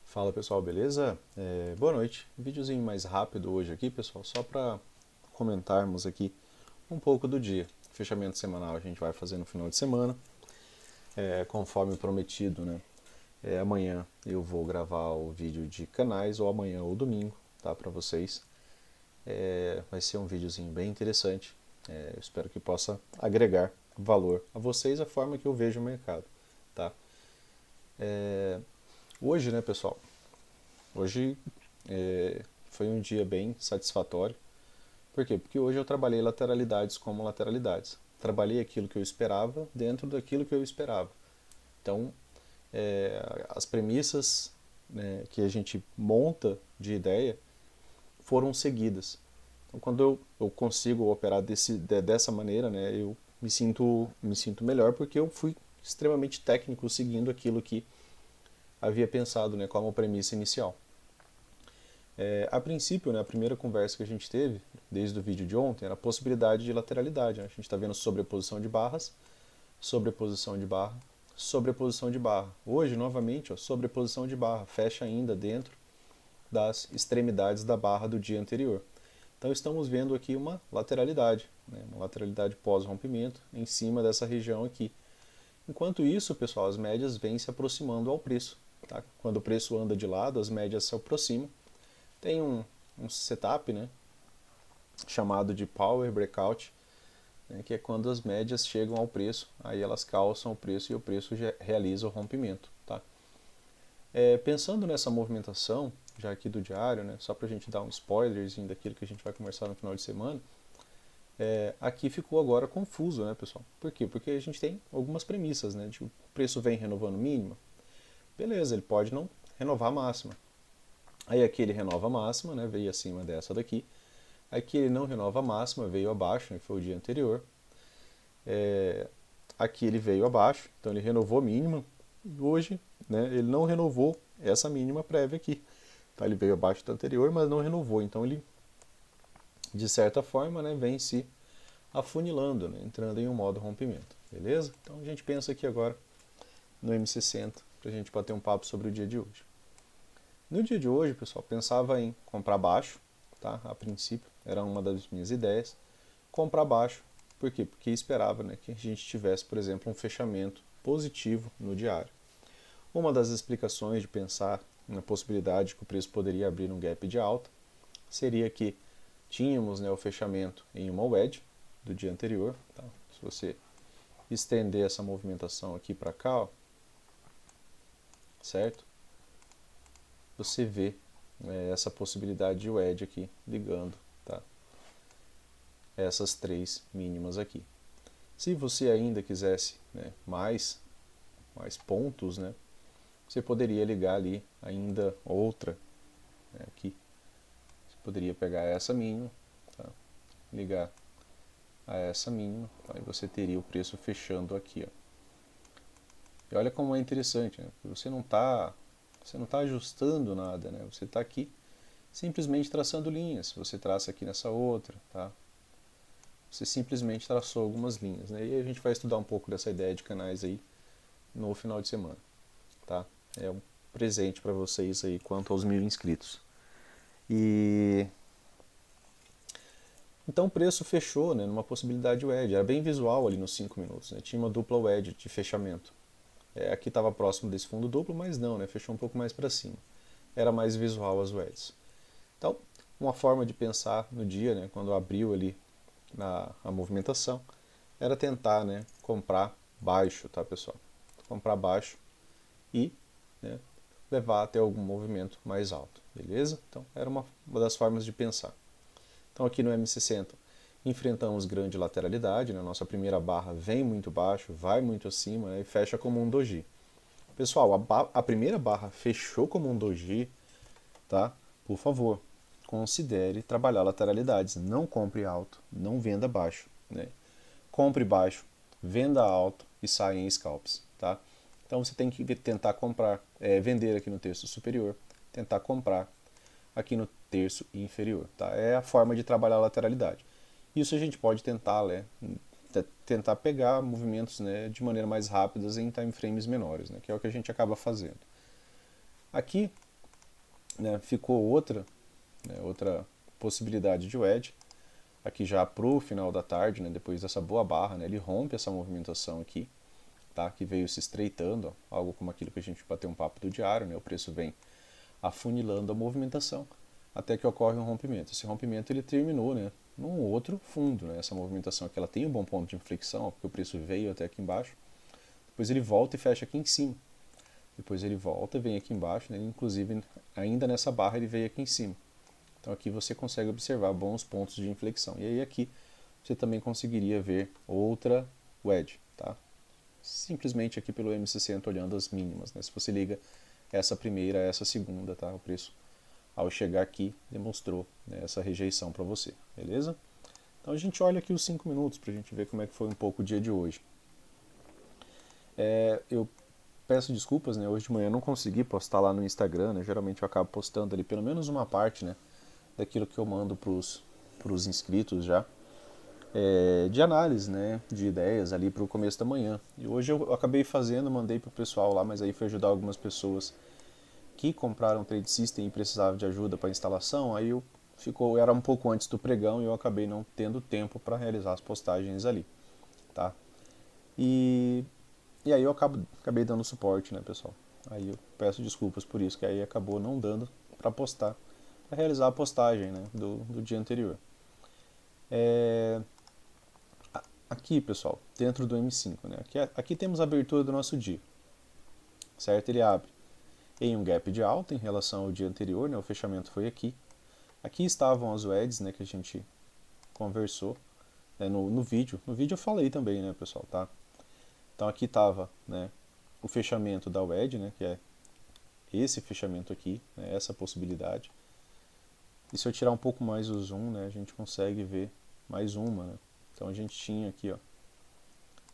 Fala pessoal, beleza? Boa noite. Videozinho mais rápido hoje aqui, pessoal, só para comentarmos aqui um pouco do dia. Fechamento semanal a gente vai fazer no final de semana, conforme prometido, né? Amanhã eu vou gravar o vídeo de canais, ou amanhã ou domingo, tá? Para vocês. Vai ser um videozinho bem interessante. Eu espero que possa agregar valor a vocês a forma que eu vejo o mercado, tá? Hoje, né, pessoal? Hoje foi um dia bem satisfatório. Por quê? Porque hoje eu trabalhei lateralidades como lateralidades. Trabalhei aquilo que eu esperava dentro daquilo que eu esperava. Então, as premissas, né, que a gente monta de ideia foram seguidas. Então, quando eu consigo operar dessa maneira, né, eu me sinto melhor porque eu fui extremamente técnico seguindo aquilo que havia pensado, né, como premissa inicial. A princípio, né, a primeira conversa que a gente teve, desde o vídeo de ontem, era a possibilidade de lateralidade. Né? A gente está vendo sobreposição de barras, sobreposição de barra, sobreposição de barra. Hoje, novamente, ó, sobreposição de barra, fecha ainda dentro das extremidades da barra do dia anterior. Então estamos vendo aqui uma lateralidade, né? Uma lateralidade pós-rompimento em cima dessa região aqui. Enquanto isso, pessoal, as médias vêm se aproximando ao preço. Tá? Quando o preço anda de lado, as médias se aproximam. Tem um setup, né, chamado de Power Breakout, né, que é quando as médias chegam ao preço, aí elas calçam o preço e o preço realiza o rompimento. Tá? Pensando nessa movimentação, já aqui do diário, né, só para a gente dar um spoilerzinho daquilo que a gente vai conversar no final de semana, aqui ficou agora confuso, né, pessoal? Por quê? Porque a gente tem algumas premissas, né? De o preço vem renovando mínima, beleza, ele pode não renovar a máxima. Aí aqui ele renova a máxima, né, veio acima dessa daqui. Aqui ele não renova a máxima, veio abaixo, né, foi o dia anterior. Aqui ele veio abaixo, então ele renovou a mínima. E hoje, né, ele não renovou essa mínima prévia aqui. Tá? Ele veio abaixo da anterior, mas não renovou. Então ele, de certa forma, né, vem se afunilando, né, entrando em um modo rompimento. Beleza? Então a gente pensa aqui agora no M60 para a gente bater um papo sobre o dia de hoje. No dia de hoje, pessoal, pensava em comprar baixo, tá? A princípio, era uma das minhas ideias. Comprar baixo, por quê? Porque esperava, né, que a gente tivesse, por exemplo, um fechamento positivo no diário. Uma das explicações de pensar na possibilidade que o preço poderia abrir um gap de alta seria que tínhamos, né, o fechamento em uma wedge do dia anterior. Tá? Se você estender essa movimentação aqui para cá, ó, certo? Você vê essa possibilidade de wedge aqui ligando, tá? Essas três mínimas aqui. Se você ainda quisesse, né, mais pontos, né, você poderia ligar ali ainda outra, né, aqui. Você poderia pegar essa mínima, tá? Ligar a essa mínima, tá? E você teria o preço fechando aqui, ó. E olha como é interessante, né? Você não está ajustando nada, né? Você está aqui simplesmente traçando linhas. Você traça aqui nessa outra, tá? Você simplesmente traçou algumas linhas, né? E a gente vai estudar um pouco dessa ideia de canais aí no final de semana, tá? É um presente para vocês aí quanto aos 1.000 inscritos. E então o preço fechou, né, numa possibilidade wedge, era bem visual ali nos 5 minutos, né? Tinha uma dupla wedge de fechamento. Aqui estava próximo desse fundo duplo, mas não, né? Fechou um pouco mais para cima. Era mais visual as wedges. Então, uma forma de pensar no dia, né, quando abriu ali a movimentação, era tentar, né, comprar baixo, tá, pessoal? Comprar baixo e, né, levar até algum movimento mais alto, beleza? Então, era uma das formas de pensar. Então, aqui no M60, enfrentamos grande lateralidade, né? Nossa primeira barra vem muito baixo, vai muito acima, né, e fecha como um doji. Pessoal, a primeira barra fechou como um doji, tá? Por favor, considere trabalhar lateralidades. Não compre alto, não venda baixo, né? Compre baixo, venda alto e saia em scalps, tá? Então você tem que tentar comprar, vender aqui no terço superior, tentar comprar aqui no terço inferior, tá? É a forma de trabalhar a lateralidade. Isso a gente pode tentar, né, tentar pegar movimentos, né, de maneira mais rápidas em time frames menores, né, que é o que a gente acaba fazendo. Aqui né, ficou outra possibilidade de wedge, aqui já pro final da tarde, né, depois dessa boa barra, né, ele rompe essa movimentação aqui, tá, que veio se estreitando, ó, algo como aquilo que a gente bateu um papo do diário, né, o preço vem afunilando a movimentação até que ocorre um rompimento. Esse rompimento ele terminou, né, num outro fundo, né, essa movimentação aqui ela tem um bom ponto de inflexão, ó, porque o preço veio até aqui embaixo, depois ele volta e fecha aqui em cima. Depois ele volta, vem aqui embaixo, né? Inclusive ainda nessa barra ele veio aqui em cima. Então aqui você consegue observar bons pontos de inflexão. E aí aqui você também conseguiria ver outra wedge, tá? Simplesmente aqui pelo M60 olhando as mínimas, né? Se você liga essa primeira a essa segunda, tá? O preço ao chegar aqui demonstrou, né, essa rejeição para você, beleza? Então a gente olha aqui os 5 minutos para a gente ver como é que foi um pouco o dia de hoje. Eu peço desculpas, né? Hoje de manhã eu não consegui postar lá no Instagram, né? Geralmente eu acabo postando ali pelo menos uma parte, né, daquilo que eu mando pros inscritos já, de análise, né, de ideias ali para o começo da manhã. E hoje eu acabei fazendo, mandei pro pessoal lá, mas aí foi ajudar algumas pessoas que compraram Trade System e precisavam de ajuda para instalação, aí era um pouco antes do pregão e eu acabei não tendo tempo para realizar as postagens ali, tá? E aí eu acabei dando suporte, né, pessoal? Aí eu peço desculpas por isso, que aí acabou não dando para postar, para realizar a postagem, né, do dia anterior. Aqui, pessoal, dentro do M5, né, aqui temos a abertura do nosso dia, certo? Ele abre em um gap de alta em relação ao dia anterior, né, o fechamento foi aqui. Aqui estavam as wedges, né, que a gente conversou, né, no vídeo. No vídeo eu falei também, né, pessoal, tá? Então aqui estava, né, o fechamento da wedge, né, que é esse fechamento aqui, né, essa possibilidade. E se eu tirar um pouco mais o zoom, né, a gente consegue ver mais uma, né? Então a gente tinha aqui, ó,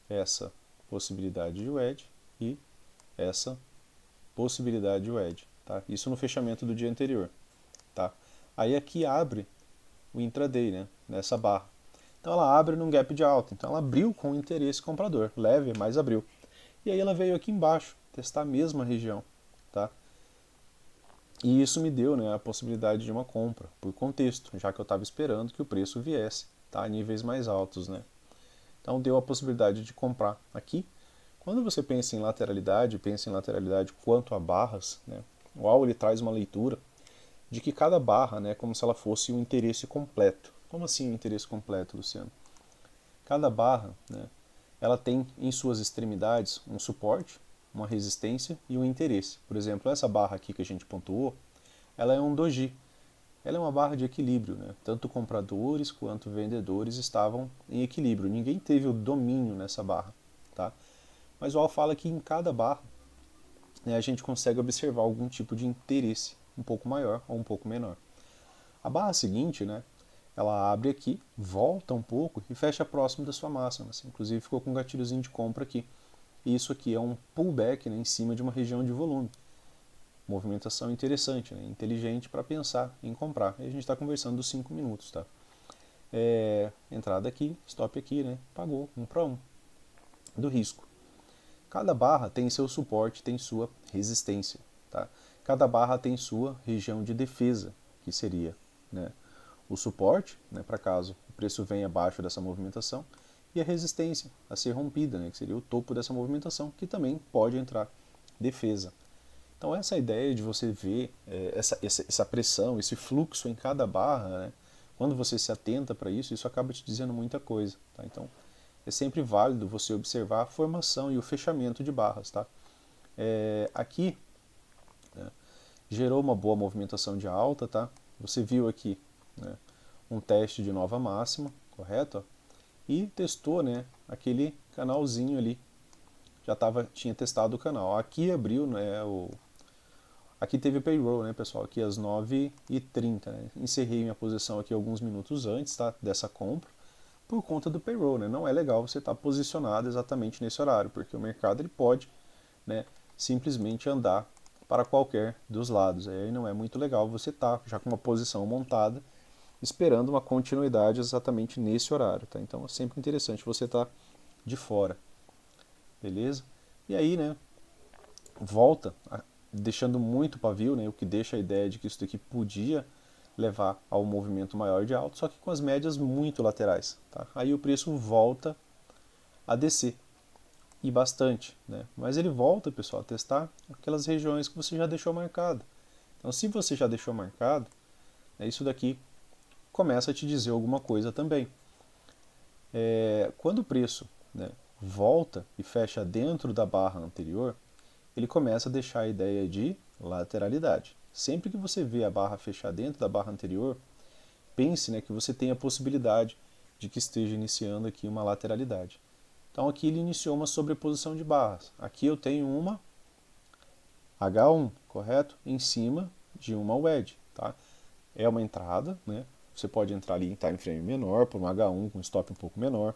essa possibilidade de wedge e essa possibilidade de wedge, tá? Isso no fechamento do dia anterior, tá? Aí aqui abre o intraday, né, nessa barra. Então ela abre num gap de alta, então ela abriu com interesse comprador, leve, mas abriu. E aí ela veio aqui embaixo, testar a mesma região, tá? E isso me deu, né, a possibilidade de uma compra, por contexto, já que eu estava esperando que o preço viesse, tá, a níveis mais altos, né? Então deu a possibilidade de comprar aqui. Quando você pensa em lateralidade quanto a barras, né, o AL ele traz uma leitura de que cada barra, né, é como se ela fosse um interesse completo. Como assim um interesse completo, Luciano? Cada barra, né, ela tem em suas extremidades um suporte, uma resistência e um interesse. Por exemplo, essa barra aqui que a gente pontuou, ela é um doji. Ela é uma barra de equilíbrio, né? Tanto compradores quanto vendedores estavam em equilíbrio. Ninguém teve o domínio nessa barra, tá? Mas o Al fala que em cada barra, né, a gente consegue observar algum tipo de interesse, um pouco maior ou um pouco menor. A barra seguinte, né, ela abre aqui, volta um pouco e fecha próximo da sua máxima. Assim, inclusive ficou com um gatilhozinho de compra aqui. E isso aqui é um pullback, né, em cima de uma região de volume. Movimentação interessante, né, inteligente para pensar em comprar. E a gente está conversando dos 5 minutos. Tá? Entrada aqui, stop aqui, né, pagou 1 para 1 do risco. Cada barra tem seu suporte, tem sua resistência. Tá? Cada barra tem sua região de defesa, que seria, né, o suporte, né, para caso o preço venha abaixo dessa movimentação, e a resistência a ser rompida, né, que seria o topo dessa movimentação, que também pode entrar defesa. Então essa ideia de você ver essa pressão, esse fluxo em cada barra, né, quando você se atenta para isso, isso acaba te dizendo muita coisa. Tá? Então é sempre válido você observar a formação e o fechamento de barras. Tá? Aqui, né, gerou uma boa movimentação de alta, tá? Você viu aqui, né, um teste de nova máxima, correto? E testou, né, aquele canalzinho ali, tinha testado o canal. Aqui abriu, né, aqui teve o payroll, né, pessoal, aqui às 9h30, né? Encerrei minha posição aqui alguns minutos antes, tá, dessa compra, por conta do payroll, né? Não é legal você estar posicionado exatamente nesse horário, porque o mercado ele pode, né, simplesmente andar para qualquer dos lados. Aí não é muito legal você estar já com uma posição montada, esperando uma continuidade exatamente nesse horário. Tá? Então é sempre interessante você estar de fora. Beleza? E aí, né, volta deixando muito pavio, né, o que deixa a ideia de que isso daqui podia levar ao movimento maior de alta, só que com as médias muito laterais. Tá? Aí o preço volta a descer, e bastante, né? Mas ele volta, pessoal, a testar aquelas regiões que você já deixou marcado. Então, se você já deixou marcado, né, isso daqui começa a te dizer alguma coisa também. Quando o preço, né, volta e fecha dentro da barra anterior, ele começa a deixar a ideia de lateralidade. Sempre que você vê a barra fechar dentro da barra anterior, pense, né, que você tem a possibilidade de que esteja iniciando aqui uma lateralidade. Então aqui ele iniciou uma sobreposição de barras. Aqui eu tenho uma H1, correto? Em cima de uma wedge. Tá? É uma entrada, né? Você pode entrar ali em time frame menor, por um H1 com stop um pouco menor.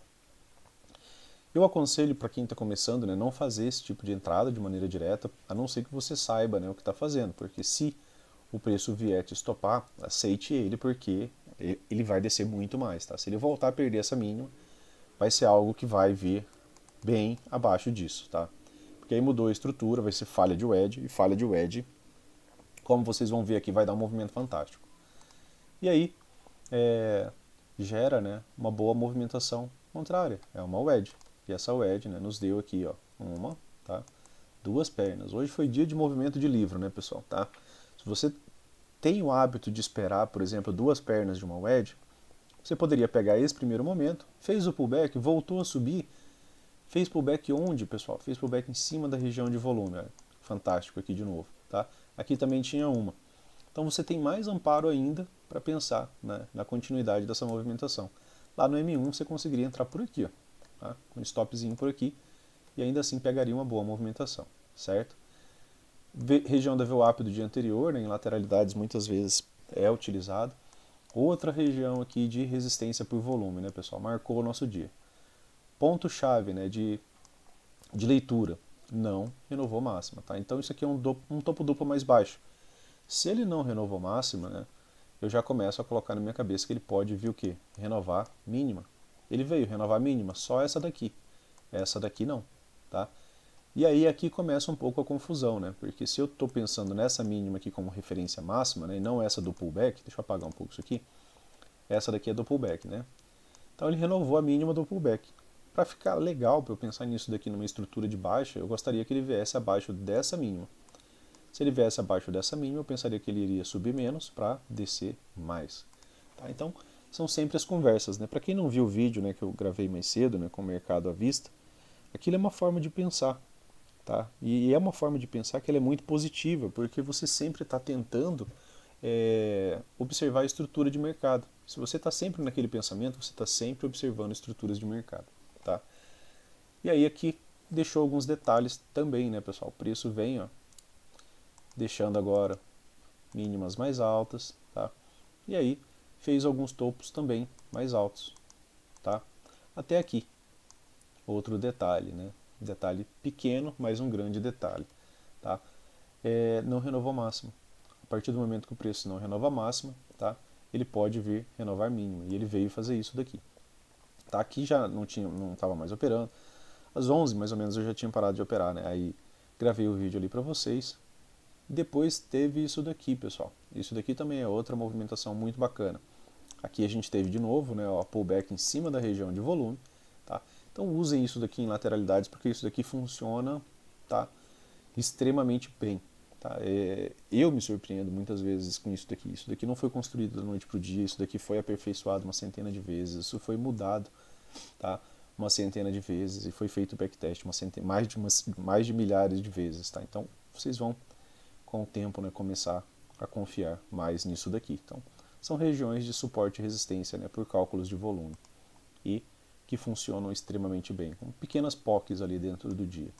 Eu aconselho para quem está começando, né, não fazer esse tipo de entrada de maneira direta, a não ser que você saiba, né, o que está fazendo, porque se o preço vier te estopar, aceite ele, porque ele vai descer muito mais. Tá? Se ele voltar a perder essa mínima, vai ser algo que vai vir bem abaixo disso. Tá? Porque aí mudou a estrutura, vai ser falha de wedge, e falha de wedge, como vocês vão ver aqui, vai dar um movimento fantástico. E aí, gera, né, uma boa movimentação contrária, é uma wedge. E essa wedge, né, nos deu aqui, ó, uma, tá? Duas pernas. Hoje foi dia de movimento de livro, né, pessoal? Tá? Se você tem o hábito de esperar, por exemplo, duas pernas de uma wedge, você poderia pegar esse primeiro momento, fez o pullback, voltou a subir, fez pullback onde, pessoal? Fez pullback em cima da região de volume. Olha. Fantástico aqui de novo. Tá? Aqui também tinha uma. Então você tem mais amparo ainda para pensar, né, na continuidade dessa movimentação. Lá no M1 você conseguiria entrar por aqui, ó, tá? Um stopzinho por aqui, e ainda assim pegaria uma boa movimentação, certo? Região da VWAP do dia anterior, né, em lateralidades muitas vezes é utilizado. Outra região aqui de resistência por volume, né, pessoal? Marcou o nosso dia. Ponto-chave, né, de leitura, não renovou máxima, tá? Então isso aqui é um topo duplo mais baixo. Se ele não renovou máxima, né, eu já começo a colocar na minha cabeça que ele pode vir o quê? Renovar mínima. Ele veio renovar mínima, só essa daqui. Essa daqui não, tá? E aí aqui começa um pouco a confusão, né? Porque se eu estou pensando nessa mínima aqui como referência máxima, né, e não essa do pullback, deixa eu apagar um pouco isso aqui, essa daqui é do pullback, né? Então ele renovou a mínima do pullback. Para ficar legal, para eu pensar nisso daqui numa estrutura de baixa, eu gostaria que ele viesse abaixo dessa mínima. Se ele viesse abaixo dessa mínima, eu pensaria que ele iria subir menos para descer mais. Tá? Então, são sempre as conversas. Né? Para quem não viu o vídeo, né, que eu gravei mais cedo, né, com o mercado à vista, aquilo é uma forma de pensar. Tá? E é uma forma de pensar que ela é muito positiva, porque você sempre está tentando observar a estrutura de mercado. Se você está sempre naquele pensamento, você está sempre observando estruturas de mercado. Tá? E aí aqui deixou alguns detalhes também, né, pessoal? O preço vem, ó, deixando agora mínimas mais altas, tá? E aí fez alguns topos também mais altos, tá? Até aqui. Outro detalhe, né? Detalhe pequeno, mas um grande detalhe, tá? Não renovou máxima. A partir do momento que o preço não renova máxima, tá? Ele pode vir renovar mínima, e ele veio fazer isso daqui. Tá? Aqui já não estava mais operando. Às 11 mais ou menos eu já tinha parado de operar, né? Aí gravei o vídeo ali para vocês. Depois teve isso daqui, pessoal. Isso daqui também é outra movimentação muito bacana. Aqui a gente teve de novo, né, a pullback em cima da região de volume. Tá? Então usem isso daqui em lateralidades, porque isso daqui funciona, tá, extremamente bem. Tá? Eu me surpreendo muitas vezes com isso daqui. Isso daqui não foi construído da noite para o dia, isso daqui foi aperfeiçoado uma centena de vezes, isso foi mudado, tá, uma centena de vezes, e foi feito backtest mais de milhares de vezes. Tá? Então vocês vão com o tempo, né, começar a confiar mais nisso daqui. Então, são regiões de suporte e resistência, né, por cálculos de volume e que funcionam extremamente bem, com pequenas POCs ali dentro do dia.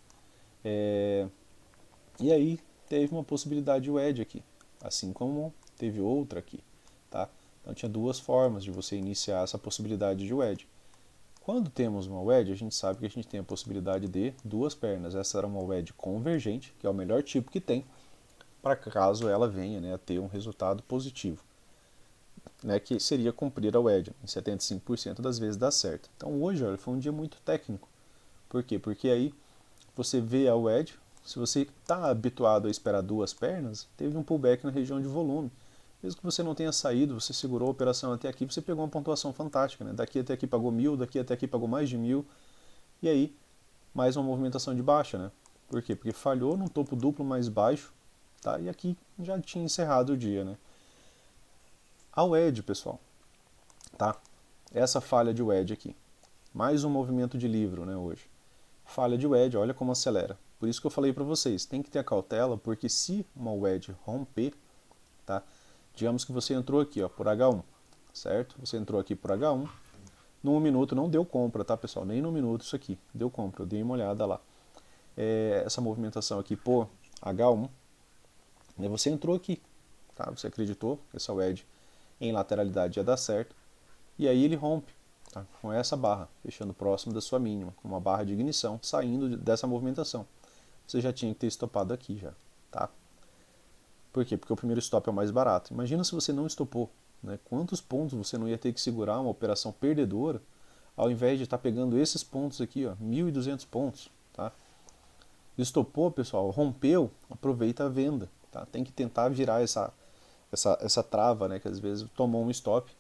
E aí teve uma possibilidade de wedge aqui, assim como teve outra aqui. Tá? Então tinha duas formas de você iniciar essa possibilidade de wedge. Quando temos uma wedge, a gente sabe que a gente tem a possibilidade de duas pernas. Essa era uma wedge convergente, que é o melhor tipo que tem, para caso ela venha, né, a ter um resultado positivo, né, que seria cumprir a wedge. Em 75% das vezes dá certo. Então hoje, olha, foi um dia muito técnico. Por quê? Porque aí você vê a wedge, se você está habituado a esperar duas pernas, teve um pullback na região de volume. Mesmo que você não tenha saído, você segurou a operação até aqui, você pegou uma pontuação fantástica, né? Daqui até aqui pagou 1.000, daqui até aqui pagou mais de 1.000, e aí mais uma movimentação de baixa, né? Por quê? Porque falhou num topo duplo mais baixo, tá? E aqui já tinha encerrado o dia, né? A WED, pessoal, tá? Essa falha de WED aqui, mais um movimento de livro, né, hoje. Falha de WED, olha como acelera. Por isso que eu falei para vocês, tem que ter a cautela, porque se uma WED romper, tá? Digamos que você entrou aqui, ó, por H1, certo? Você entrou aqui por H1, no 1 minuto não deu compra, tá, pessoal? Nem no minuto isso aqui deu compra, eu dei uma olhada lá. Essa movimentação aqui por H1, né, você entrou aqui, tá? Você acreditou que essa WED em lateralidade ia dar certo, e aí ele rompe, tá? Com essa barra, fechando próximo da sua mínima, com uma barra de ignição, saindo dessa movimentação. Você já tinha que ter estopado aqui já, tá? Por quê? Porque o primeiro stop é o mais barato. Imagina se você não estopou, né? Quantos pontos você não ia ter que segurar uma operação perdedora, ao invés de estar pegando esses pontos aqui, ó, 1.200 pontos, tá? Estopou, pessoal, rompeu, aproveita a venda, tá? Tem que tentar virar essa trava, né, que às vezes tomou um stop,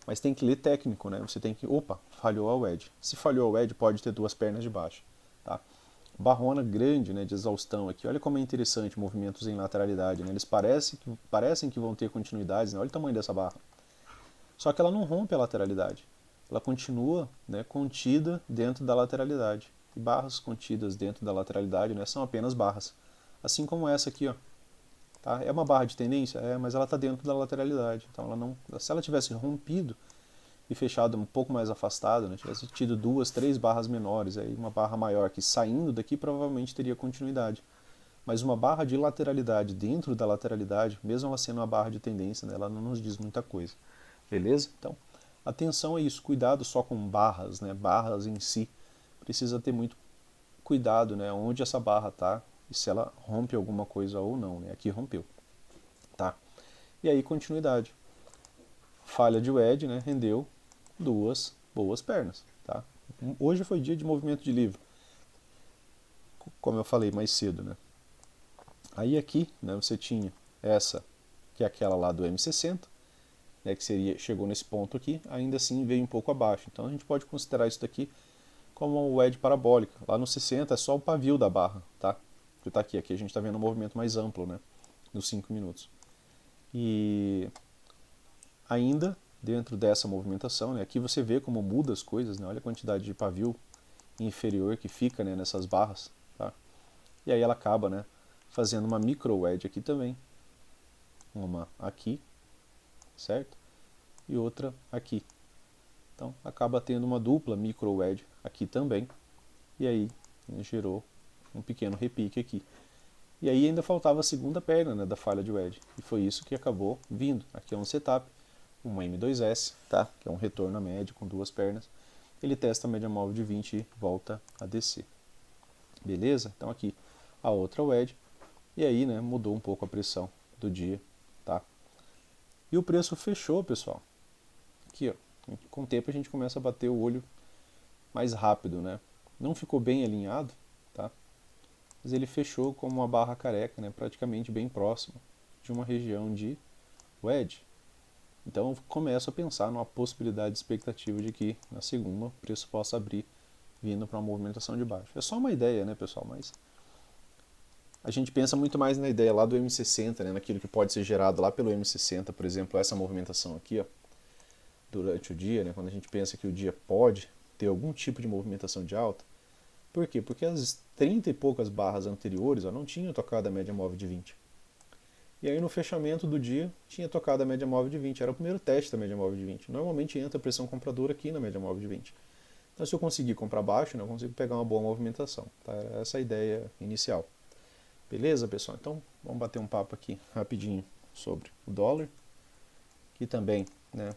mas tem que ler técnico, né? Você tem que, opa, falhou a WED. Se falhou a WED, pode ter duas pernas de baixo, tá? Barrona grande, né, de exaustão aqui. Olha como é interessante movimentos em lateralidade, né? Eles parecem que vão ter continuidades, né? Olha o tamanho dessa barra. Só que ela não rompe a lateralidade. Ela continua, né, contida dentro da lateralidade. E barras contidas dentro da lateralidade, né, são apenas barras. Assim como essa aqui, ó. Tá? É uma barra de tendência? É, mas ela está dentro da lateralidade. Então, ela não, se ela tivesse rompido e fechado um pouco mais afastado, né, tivesse tido duas, três barras menores, aí uma barra maior aqui saindo daqui provavelmente teria continuidade. Mas uma barra de lateralidade dentro da lateralidade, mesmo ela sendo uma barra de tendência, né, ela não nos diz muita coisa. Beleza? Então, atenção a isso. Cuidado só com barras, né? Barras em si. Precisa ter muito cuidado, né? Onde essa barra está e se ela rompe alguma coisa ou não, né? Aqui rompeu, tá? E aí continuidade. Falha de WED, né? Rendeu duas boas pernas, tá? Hoje foi dia de movimento de livro, como eu falei mais cedo, né? Aí aqui, né? Você tinha essa, que é aquela lá do M60, né? Que chegou nesse ponto aqui, ainda assim veio um pouco abaixo. Então a gente pode considerar isso daqui como uma WED parabólica. Lá no 60 é só o pavio da barra, tá? Que tá aqui. Aqui a gente está vendo um movimento mais amplo, né? Nos 5 minutos. E ainda dentro dessa movimentação, né? Aqui você vê como muda as coisas, né? Olha a quantidade de pavio inferior que fica, né, nessas barras, tá? E aí ela acaba, né, fazendo uma micro WED aqui também. Uma aqui, certo? E outra aqui. Então acaba tendo uma dupla micro WED aqui também. E aí, né, gerou um pequeno repique aqui. E aí ainda faltava a segunda perna, né, da falha de WED. E foi isso que acabou vindo. Aqui é um setup, uma M2S, tá? Que é um retorno à média com duas pernas. Ele testa a média móvel de 20 e volta a descer. Beleza? Então aqui a outra WED. E aí, né, mudou um pouco a pressão do dia, tá? E o preço fechou, pessoal. Aqui, ó. Com o tempo a gente começa a bater o olho mais rápido, né? Não ficou bem alinhado, tá? Mas ele fechou como uma barra careca, né? Praticamente bem próximo de uma região de WED. Então eu começo a pensar numa possibilidade de expectativa de que na segunda o preço possa abrir vindo para uma movimentação de baixo. É só uma ideia, né, pessoal? Mas a gente pensa muito mais na ideia lá do M60, né? Naquilo que pode ser gerado lá pelo M60, por exemplo, essa movimentação aqui, ó, durante o dia, né? Quando a gente pensa que o dia pode ter algum tipo de movimentação de alta. Por quê? Porque as 30 e poucas barras anteriores, ó, não tinham tocado a média móvel de 20. E aí no fechamento do dia tinha tocado a média móvel de 20. Era o primeiro teste da média móvel de 20. Normalmente entra a pressão compradora aqui na média móvel de 20. Então se eu conseguir comprar baixo, né, eu consigo pegar uma boa movimentação. Tá? Essa é a ideia inicial. Beleza, pessoal? Então vamos bater um papo aqui rapidinho sobre o dólar, que também, né,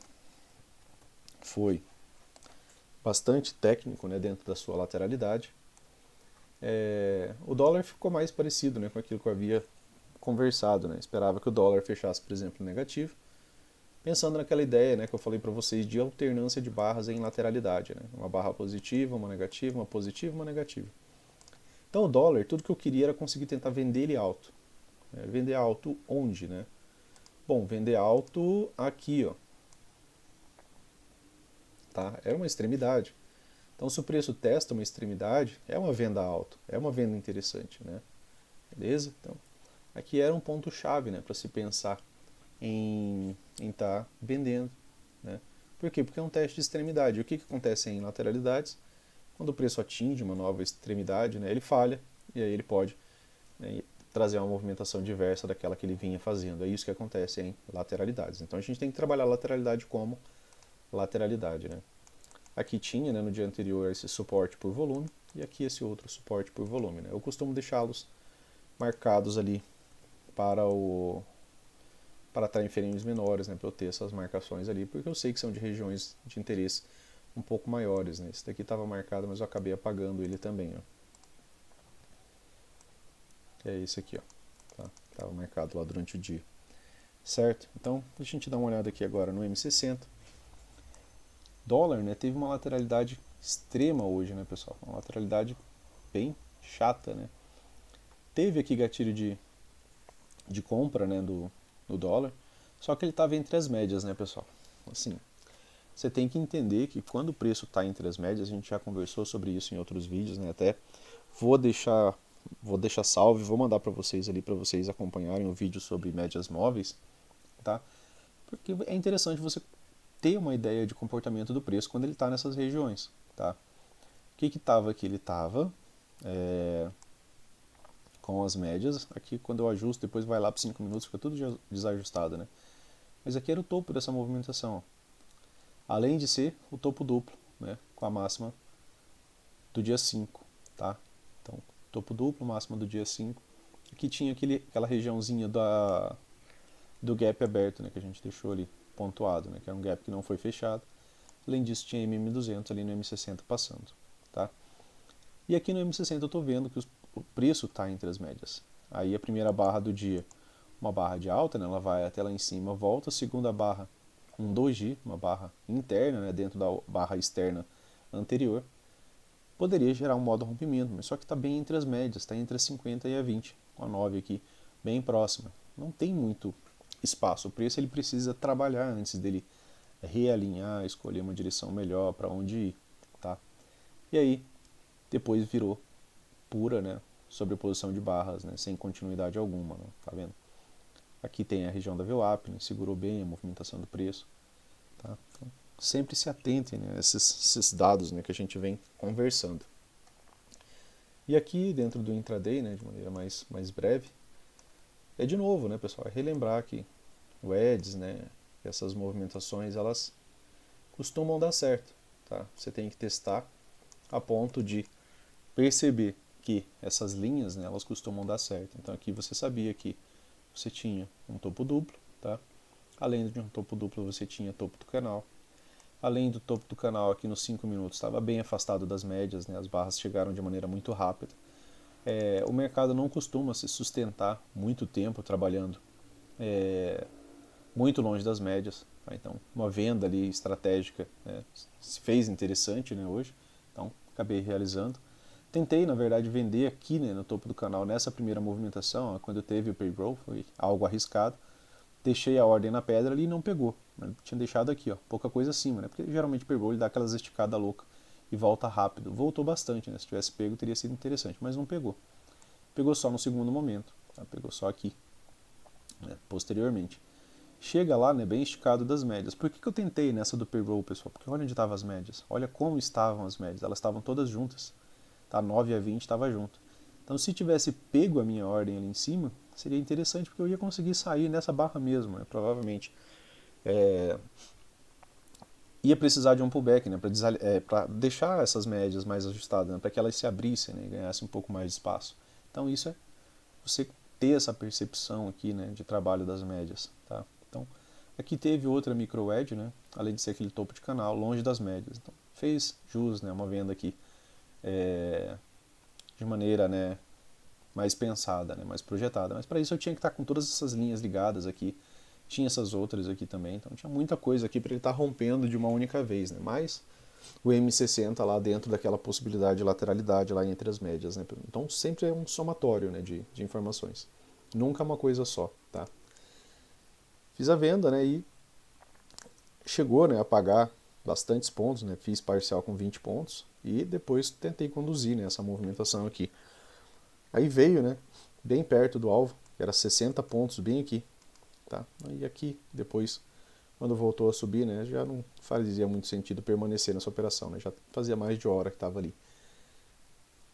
foi bastante técnico, né, dentro da sua lateralidade. O dólar ficou mais parecido, né, com aquilo que eu havia conversado, né? Esperava que o dólar fechasse, por exemplo, negativo, pensando naquela ideia, né, que eu falei para vocês de alternância de barras em lateralidade, né? Uma barra positiva, uma negativa, uma positiva, uma negativa. Então o dólar, tudo que eu queria era conseguir tentar vender ele alto. Vender alto onde, né? Bom, vender alto aqui, ó. Tá? Era uma extremidade. Então se o preço testa uma extremidade, é uma venda alta, é uma venda interessante, né? Beleza? Então, aqui era um ponto-chave, né, para se pensar em estar vendendo, né? Por quê? Porque é um teste de extremidade. E o que acontece em lateralidades? Quando o preço atinge uma nova extremidade, né, ele falha e aí ele pode, né, trazer uma movimentação diversa daquela que ele vinha fazendo. É isso que acontece em lateralidades. Então a gente tem que trabalhar a lateralidade como lateralidade, né? Aqui tinha, né, no dia anterior esse suporte por volume e aqui esse outro suporte por volume, né? Eu costumo deixá-los marcados ali para estar em frames menores, né, para eu ter essas marcações ali, porque eu sei que são de regiões de interesse um pouco maiores, né? Esse daqui estava marcado, mas eu acabei apagando ele também, ó. É esse aqui, ó. Tá? Estava marcado lá durante o dia. Certo? Então, a gente dá uma olhada aqui agora no M60. Dólar, né, teve uma lateralidade extrema hoje, né, pessoal? Uma lateralidade bem chata, né? Teve aqui gatilho de compra, né, do dólar, só que ele estava entre as médias, né, pessoal? Assim, você tem que entender que quando o preço está entre as médias, a gente já conversou sobre isso em outros vídeos, né? Até vou deixar salve, vou mandar para vocês ali para vocês acompanharem o vídeo sobre médias móveis, tá? Porque é interessante você ter uma ideia de comportamento do preço quando ele está nessas regiões, tá? O que estava aqui? Ele estava com as médias, aqui quando eu ajusto, depois vai lá para 5 minutos, fica tudo desajustado, né? Mas aqui era o topo dessa movimentação, ó. Além de ser o topo duplo, né, com a máxima do dia 5, tá? Então, topo duplo, máxima do dia 5. Aqui tinha aquela regiãozinha do gap aberto, né, que a gente deixou ali pontuado, né, que era um gap que não foi fechado. Além disso, tinha MM200 ali no M60 passando, tá? E aqui no M60 eu estou vendo que o preço está entre as médias. Aí a primeira barra do dia, uma barra de alta, né, ela vai até lá em cima, volta. A segunda barra, um doji, uma barra interna, né, dentro da barra externa anterior. Poderia gerar um modo rompimento, mas só que está bem entre as médias, está entre a 50 e a 20, com a 9 aqui, bem próxima. Não tem muito espaço. O preço ele precisa trabalhar antes dele realinhar, escolher uma direção melhor para onde ir, tá? E aí, depois virou pura, né, sobreposição de barras, né, sem continuidade alguma, né, tá vendo? Aqui tem a região da VWAP, né, segurou bem a movimentação do preço, tá? Então, sempre se atentem, né, a esses dados, né, que a gente vem conversando. E aqui dentro do intraday, né, de maneira mais breve, é de novo, né, pessoal, é relembrar que o EDS, né, essas movimentações, elas costumam dar certo, tá? Você tem que testar a ponto de perceber que essas linhas, né, elas costumam dar certo. Então aqui você sabia que você tinha um topo duplo, tá? Além de um topo duplo, você tinha topo do canal. Além do topo do canal, aqui nos 5 minutos, estava bem afastado das médias, né? As barras chegaram de maneira muito rápida. O mercado não costuma se sustentar muito tempo trabalhando muito longe das médias. Tá? Então, uma venda ali estratégica, né, se fez interessante, né, hoje. Então, acabei realizando. Tentei, na verdade, vender aqui, né, no topo do canal nessa primeira movimentação, ó, quando teve o payroll, foi algo arriscado. Deixei a ordem na pedra ali e não pegou. Né? Tinha deixado aqui, ó, pouca coisa acima, né? Porque geralmente payroll ele dá aquelas esticadas loucas e volta rápido. Voltou bastante, né? Se tivesse pego teria sido interessante, mas não pegou. Pegou só no segundo momento, tá? Pegou só aqui, né? Posteriormente. Chega lá, né, bem esticado das médias. Por que eu tentei nessa do payroll, pessoal? Porque olha onde estavam as médias. Olha como estavam as médias. Elas estavam todas juntas. Tá? 9 a 20 estava junto. Então, se tivesse pego a minha ordem ali em cima, seria interessante porque eu ia conseguir sair nessa barra mesmo, né? Provavelmente. Ia precisar de um pullback, né? Para deixar essas médias mais ajustadas, né? Para que elas se abrissem, né? E ganhassem um pouco mais de espaço. Então, isso é você ter essa percepção aqui, né, de trabalho das médias, tá? Então, aqui teve outra micro edge, né, além de ser aquele topo de canal, longe das médias. Então, fez jus, né, uma venda aqui de maneira, né, mais pensada, né, mais projetada. Mas para isso eu tinha que estar com todas essas linhas ligadas aqui. Tinha essas outras aqui também, então tinha muita coisa aqui para ele estar rompendo de uma única vez, né? Mas o M60 lá dentro daquela possibilidade de lateralidade lá entre as médias, né? Então sempre é um somatório, né, de informações. Nunca uma coisa só, tá? Fiz a venda, né, e chegou, né, a pagar bastantes pontos, né? Fiz parcial com 20 pontos e depois tentei conduzir, né, essa movimentação aqui. Aí veio, né, bem perto do alvo, que era 60 pontos bem aqui, tá? Aí aqui depois, quando voltou a subir, né, já não fazia muito sentido permanecer nessa operação, né? Já fazia mais de hora que estava ali.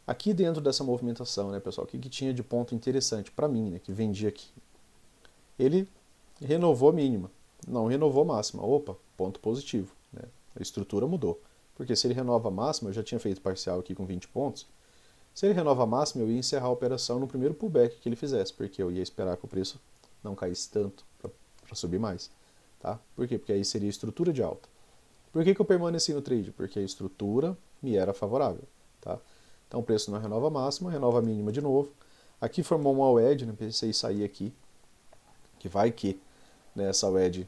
Aqui dentro dessa movimentação, né, pessoal, o que tinha de ponto interessante para mim, né, que vendia aqui? Ele renovou a mínima, não renovou a máxima. Opa, ponto positivo, né? A estrutura mudou. Porque se ele renova a máxima, eu já tinha feito parcial aqui com 20 pontos, se ele renova a máxima, eu ia encerrar a operação no primeiro pullback que ele fizesse, porque eu ia esperar que o preço não caísse tanto para subir mais. Tá? Por quê? Porque aí seria estrutura de alta. Por que eu permaneci no trade? Porque a estrutura me era favorável. Tá? Então o preço não renova a máxima, renova a mínima de novo. Aqui formou uma wedge, né? Pensei em sair aqui, que vai que, né, essa wedge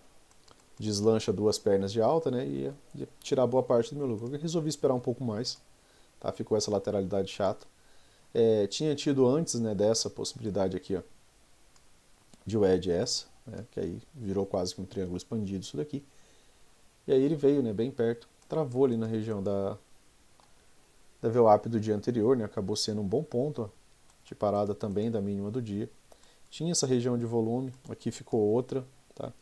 deslancha duas pernas de alta, né, e ia tirar boa parte do meu lucro. Eu resolvi esperar um pouco mais, tá? Ficou essa lateralidade chata. Tinha tido antes, né, dessa possibilidade aqui, ó, de wedge essa, né, que aí virou quase que um triângulo expandido isso daqui. E aí ele veio, né, bem perto, travou ali na região da VWAP do dia anterior, né, acabou sendo um bom ponto, ó, de parada também da mínima do dia. Tinha essa região de volume, aqui ficou outra, tá?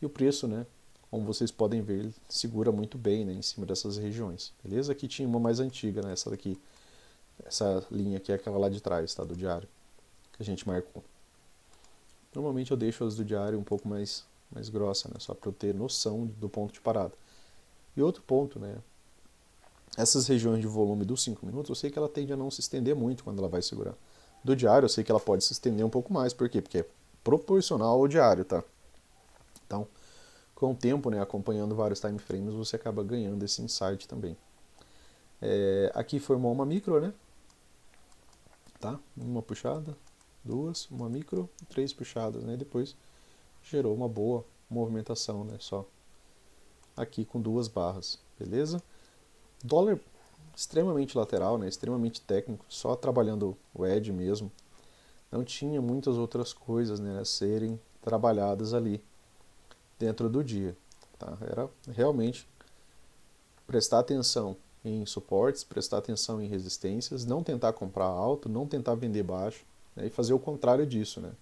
E o preço, né, como vocês podem ver, ele segura muito bem, né, em cima dessas regiões, beleza? Aqui tinha uma mais antiga, né, essa daqui, essa linha aqui é aquela lá de trás, tá, do diário, que a gente marcou. Normalmente eu deixo as do diário um pouco mais grossa, né, só para eu ter noção do ponto de parada. E outro ponto, né, essas regiões de volume dos 5 minutos, eu sei que ela tende a não se estender muito quando ela vai segurar. Do diário eu sei que ela pode se estender um pouco mais, por quê? Porque é proporcional ao diário, tá? Então, com o tempo, né, acompanhando vários time frames, você acaba ganhando esse insight também. Aqui formou uma micro, né? Tá? Uma puxada, duas, uma micro, 3 puxadas, né? Depois gerou uma boa movimentação, né? Só aqui com 2 barras, beleza? Dólar extremamente lateral, né? Extremamente técnico, só trabalhando o edge mesmo. Não tinha muitas outras coisas, né, a serem trabalhadas ali dentro do dia. Tá? Era realmente prestar atenção em suportes, prestar atenção em resistências, não tentar comprar alto, não tentar vender baixo, né, e fazer o contrário disso. Né?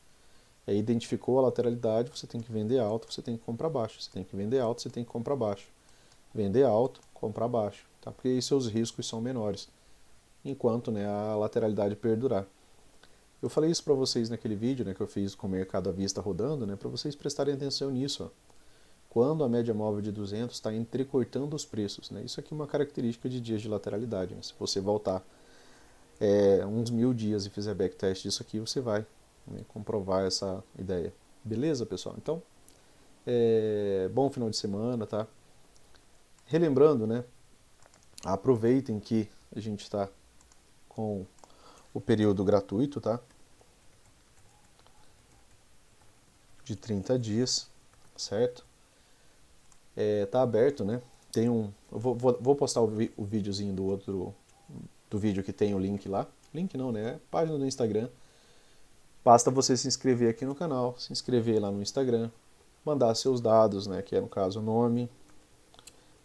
Aí identificou a lateralidade, você tem que vender alto, você tem que comprar baixo. Você tem que vender alto, você tem que comprar baixo. Vender alto, comprar baixo. Tá? Porque aí seus riscos são menores, enquanto, né, a lateralidade perdurar. Eu falei isso para vocês naquele vídeo, né, que eu fiz com o mercado à vista rodando, né, para vocês prestarem atenção nisso. Ó. Quando a média móvel de 200 está entrecortando os preços. Né, isso aqui é uma característica de dias de lateralidade. Né, se você voltar uns 1000 dias e fizer backtest disso aqui, você vai, né, comprovar essa ideia. Beleza, pessoal? Então, bom final de semana, tá? Relembrando, né, aproveitem que a gente está com o período gratuito, tá? De 30 dias, certo? Tá aberto, né? Tem um, eu vou postar o videozinho do vídeo que tem o link lá. Link não, né? Página do Instagram. Basta você se inscrever aqui no canal, se inscrever lá no Instagram, mandar seus dados, né? Que é no caso o nome,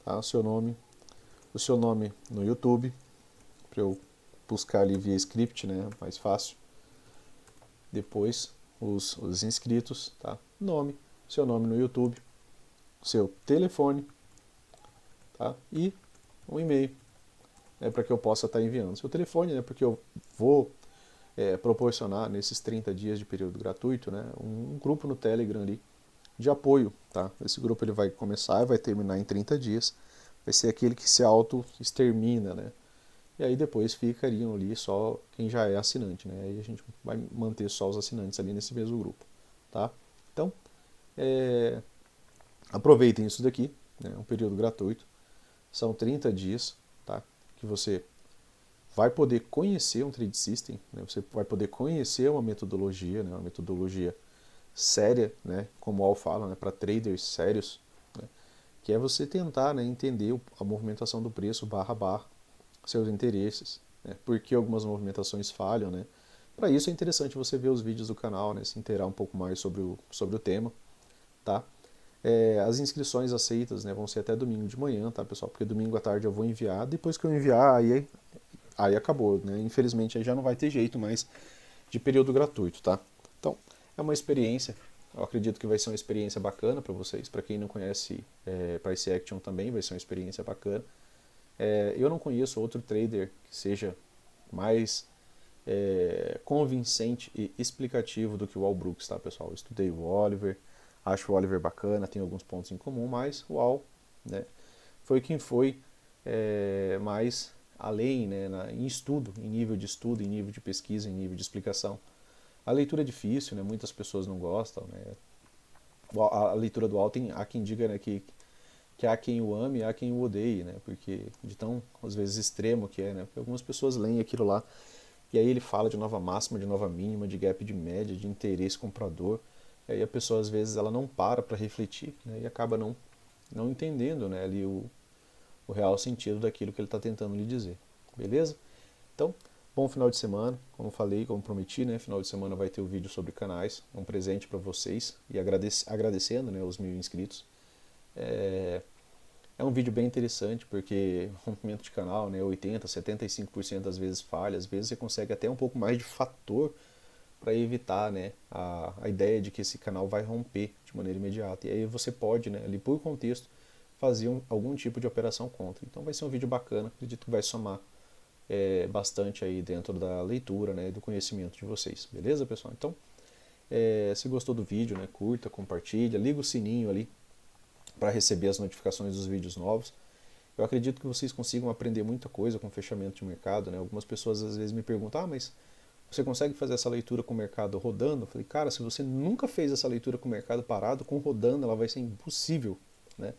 tá? O seu nome no YouTube, para eu buscar ali via script, né? Mais fácil. Depois os inscritos, tá? Nome, seu nome no YouTube, seu telefone, tá? E um e-mail, né, para que eu possa estar enviando. Seu telefone, né, porque eu vou proporcionar nesses 30 dias de período gratuito, né, um grupo no Telegram ali de apoio. Tá? Esse grupo ele vai começar e vai terminar em 30 dias. Vai ser aquele que se auto-extermina, né? E aí depois ficariam ali só quem já é assinante, né? Aí a gente vai manter só os assinantes ali nesse mesmo grupo, tá? Então, aproveitem isso daqui, né? É um período gratuito. São 30 dias, tá? Que você vai poder conhecer um trade system, né? Você vai poder conhecer uma metodologia, né? Uma metodologia séria, né? Como o Al fala, né? Para traders sérios, né? que é você tentar, né, entender a movimentação do preço barra barra, seus interesses, né, por que algumas movimentações falham, né. Para isso é interessante você ver os vídeos do canal, né, se inteirar um pouco mais sobre o tema, tá? As inscrições aceitas, né, vão ser até domingo de manhã, tá, pessoal? Porque domingo à tarde eu vou enviar, depois que eu enviar, aí acabou, né? Infelizmente aí já não vai ter jeito mais de período gratuito, tá? Então, é uma experiência, eu acredito que vai ser uma experiência bacana para vocês, para quem não conhece Price Action também vai ser uma experiência bacana. Eu não conheço outro trader que seja mais convincente e explicativo do que o Al Brooks, tá, pessoal? Eu estudei o Oliver, acho o Oliver bacana, tem alguns pontos em comum, mas o Al, né, foi quem foi mais além, né, em estudo, em nível de estudo, em nível de pesquisa, em nível de explicação. A leitura é difícil, né, muitas pessoas não gostam, né. A leitura do Al há quem diga, né, que há quem o ame e há quem o odeie, né, porque de tão, às vezes, extremo que é, né, porque algumas pessoas leem aquilo lá e aí ele fala de nova máxima, de nova mínima, de gap de média, de interesse comprador. E aí a pessoa às vezes ela não para refletir, né, e acaba não entendendo, né, ali o real sentido daquilo que ele está tentando lhe dizer. Beleza? Então, bom final de semana. Como falei, como prometi, né, final de semana vai ter o vídeo sobre canais, um presente para vocês e agradecendo, né, os 1000 inscritos. É um vídeo bem interessante porque rompimento de canal, né, 80, 75% das vezes falha, às vezes você consegue até um pouco mais de fator para evitar, né, a ideia de que esse canal vai romper de maneira imediata. E aí você pode, né, ali por contexto, fazer algum tipo de operação contra. Então vai ser um vídeo bacana, acredito que vai somar bastante aí dentro da leitura, né, e do conhecimento de vocês. Beleza, pessoal? Então, se gostou do vídeo, né, curta, compartilha, liga o sininho ali para receber as notificações dos vídeos novos. Eu acredito que vocês consigam aprender muita coisa com fechamento de mercado, né? Algumas pessoas às vezes me perguntam, mas você consegue fazer essa leitura com o mercado rodando? Eu falei, cara, se você nunca fez essa leitura com o mercado parado, com rodando ela vai ser impossível, né?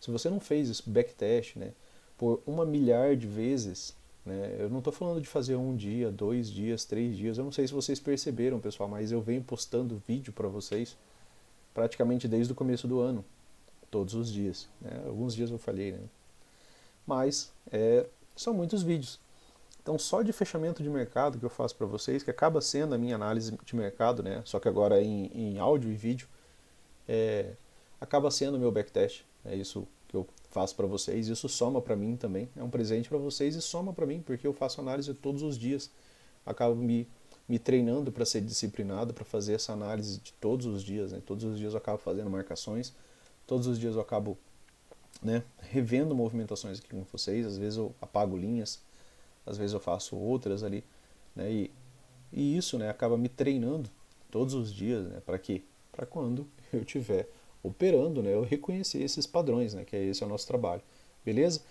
Se você não fez esse backtest, né, por 1 milhar de vezes, né, eu não estou falando de fazer 1 dia, 2 dias, 3 dias, eu não sei se vocês perceberam, pessoal, mas eu venho postando vídeo para vocês praticamente desde o começo do ano, todos os dias, né? Alguns dias eu falhei, né? Mas são muitos vídeos. Então, só de fechamento de mercado que eu faço para vocês, que acaba sendo a minha análise de mercado, né? Só que agora em áudio e vídeo, acaba sendo o meu backtest. É isso que eu faço para vocês. Isso soma para mim também. É um presente para vocês e soma para mim, porque eu faço análise todos os dias. Acabo me treinando para ser disciplinado, para fazer essa análise de todos os dias, né? Todos os dias eu acabo fazendo marcações, todos os dias eu acabo, né, revendo movimentações aqui com vocês. Às vezes eu apago linhas, às vezes eu faço outras ali, né, e isso, né, acaba me treinando todos os dias, né, para quê? Para quando eu tiver operando, né, eu reconhecer esses padrões, né, que esse é o nosso trabalho, beleza?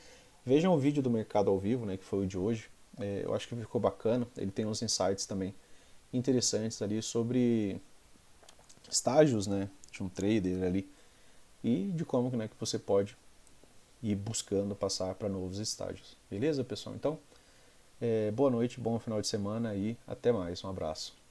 Vejam o vídeo do mercado ao vivo, né, que foi o de hoje. Eu acho que ficou bacana. Ele tem uns insights também interessantes ali sobre estágios, né, de um trader ali e de como, né, que você pode ir buscando passar para novos estágios. Beleza, pessoal? Então, boa noite, bom final de semana e até mais. Um abraço.